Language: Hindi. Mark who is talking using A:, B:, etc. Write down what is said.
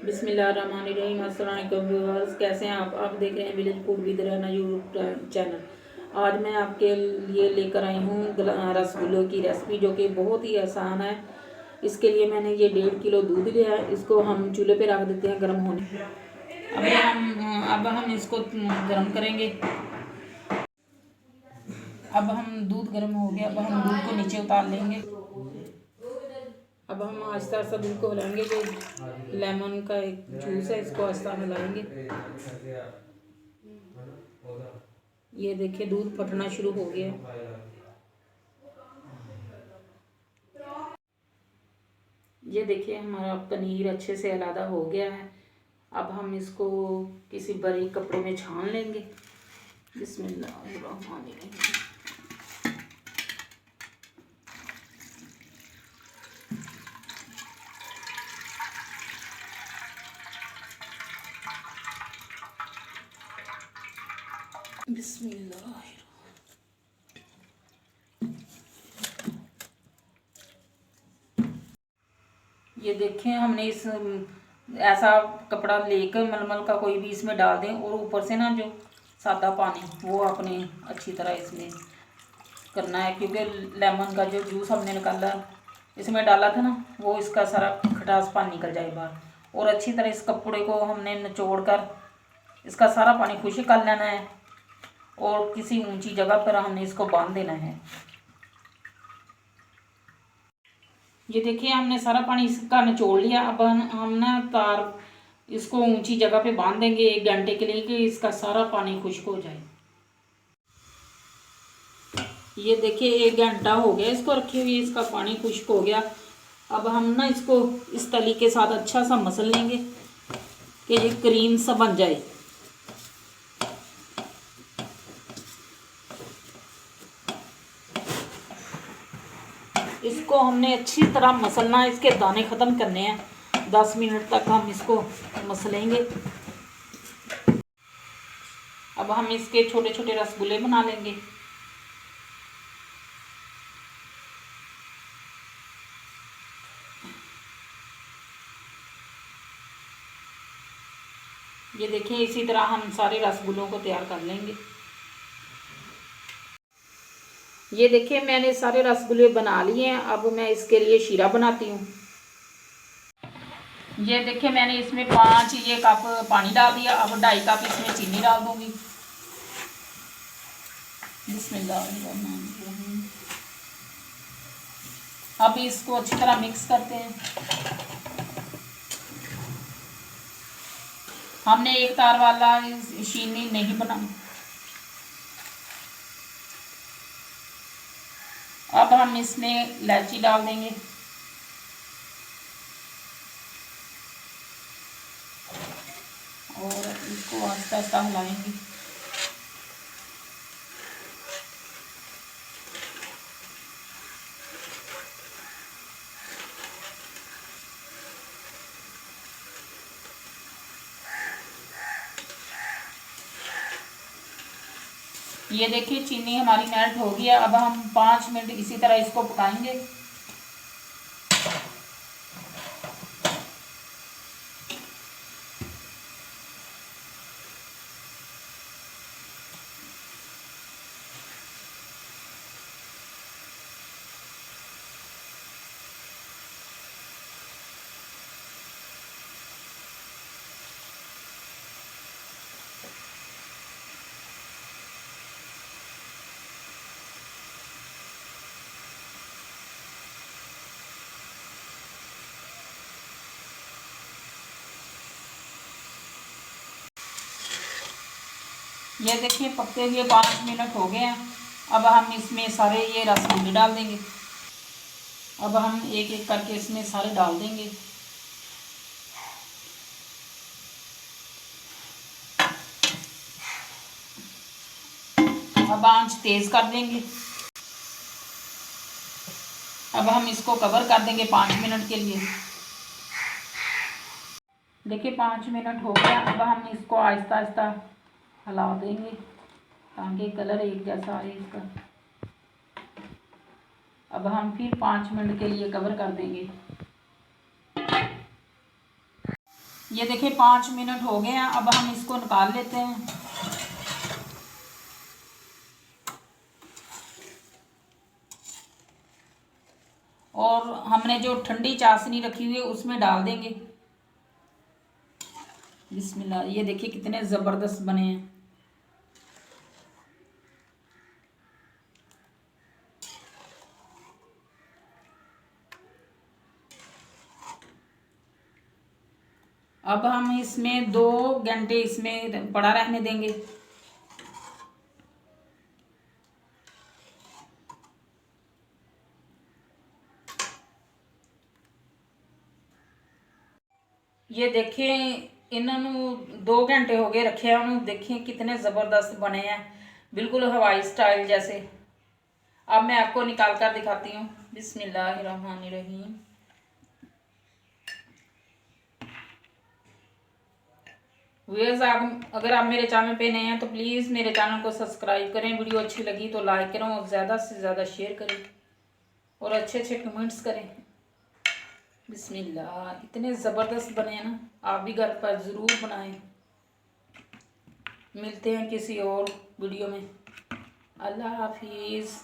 A: बिस्मिल्लाहिर्रहमानिर्रहीम। अस्सलाम वालेकुम व्यूअर्स, कैसे हैं आप देख रहे हैं विलेज फूड विद रहना यूट्यूब चैनल। आज मैं आपके लिए लेकर आई हूँ रसगुल्लों की रेसिपी, जो कि बहुत ही आसान है। इसके लिए मैंने ये 1.5 किलो दूध लिया है। इसको हम चूल्हे पे रख देते हैं गर्म होने। अब हम इसको गर्म करेंगे। अब हम दूध गर्म हो गया। अब हम दूध को नीचे उतार लेंगे। अब हम आहिस्ता आहिस्ता दूध को हिलाएंगे। जो लेमन का एक जूस है, इसको आहिस्ता हिलाएंगे। ये देखिए दूध फटना शुरू हो गया। ये देखिए हमारा पनीर अच्छे से अलग हो गया है। अब हम इसको किसी बरीक कपड़े में छान लेंगे। बिस्मिल्लाहिर्रहमानिर्रहीम। बिस्मिल्लाह। ये देखें, हमने इस ऐसा कपड़ा लेकर मलमल का कोई भी इसमें डाल दें, और ऊपर से ना जो सादा पानी वो अपने अच्छी तरह इसमें करना है, क्योंकि लेमन का जो जूस हमने निकाला इसमें डाला था ना, वो इसका सारा खटास पानी निकल जाए बाहर। और अच्छी तरह इस कपड़े को हमने निचोड़ कर इसका सारा पानी खुश्क कर लेना है, और किसी ऊंची जगह पर हमने इसको बांध देना है। ये देखिए हमने सारा पानी इसका निचोड़ लिया। अब हम ना तार इसको ऊंची जगह पे बांध देंगे 1 घंटे के लिए, कि इसका सारा पानी खुश्क हो जाए। ये देखिए 1 घंटा हो गया इसको रखे हुए, इसका पानी खुश्क हो गया। अब हम ना इसको इस तली के साथ अच्छा सा मसल लेंगे कि ये क्रीम सा बन जाए। इसको हमने अच्छी तरह मसलना है, इसके दाने ख़त्म करने हैं। 10 मिनट तक हम इसको मसलेंगे। अब हम इसके छोटे छोटे रसगुल्ले बना लेंगे। ये देखिए इसी तरह हम सारे रसगुल्लों को तैयार कर लेंगे। ये देखिए मैंने सारे रसगुल्ले बना लिए हैं। अब मैं इसके लिए शीरा बनाती हूँ। ये देखिए मैंने इसमें 5 ये कप पानी डाल दिया। अब 2.5 कप इसमें चीनी डाल दूंगी। बिस्मिल्लाहिर्रहमानिर्रहीम। अब इसको अच्छी तरह मिक्स करते हैं। हमने एक तार वाला चीनी नहीं बनाना। अब हम इसमें इलायची डाल देंगे। और इसको आहिस्ता आहिस्ता हिलाएंगे। ये देखिए चीनी हमारी मेल्ट हो गई है। अब हम 5 मिनट इसी तरह इसको पकाएंगे। ये देखिए पकते हुए 5 मिनट हो गए हैं। अब हम इसमें सारे ये रसगुल्ले डाल देंगे। अब हम एक एक करके इसमें सारे डाल देंगे। अब आंच तेज़ कर देंगे। अब हम इसको कवर कर देंगे 5 मिनट के लिए। देखिए 5 मिनट हो गया। अब हम इसको आहिस्ता आहिस्ता हिला देंगे ताकि कलर एक जैसा आए इसका। अब हम फिर 5 मिनट के लिए कवर कर देंगे। ये देखिए 5 मिनट हो गए हैं, अब हम इसको निकाल लेते हैं। और हमने जो ठंडी चाशनी रखी हुई है उसमें डाल देंगे। बिस्मिल्लाह, ये देखिए कितने ज़बरदस्त बने हैं। अब हम इसमें 2 घंटे इसमें पड़ा रहने देंगे। ये देखिए इन्होंने 2 घंटे हो गए रखे हैं उन्होंने, देखिए कितने ज़बरदस्त बने हैं, बिल्कुल हवाई स्टाइल जैसे। अब मैं आपको निकाल कर दिखाती हूँ। बिस्मिल्लाहिर्रहमानिर्रहीम। व्यूअर्स, आप अगर आप मेरे चैनल पे नए हैं तो प्लीज़ मेरे चैनल को सब्सक्राइब करें, वीडियो अच्छी लगी तो लाइक करें और ज़्यादा से ज़्यादा शेयर करें और अच्छे अच्छे कमेंट्स करें। बिस्मिल्लाह, इतने ज़बरदस्त बने हैं ना, आप भी घर पर ज़रूर बनाएं। मिलते हैं किसी और वीडियो में। अल्लाह हाफिज़।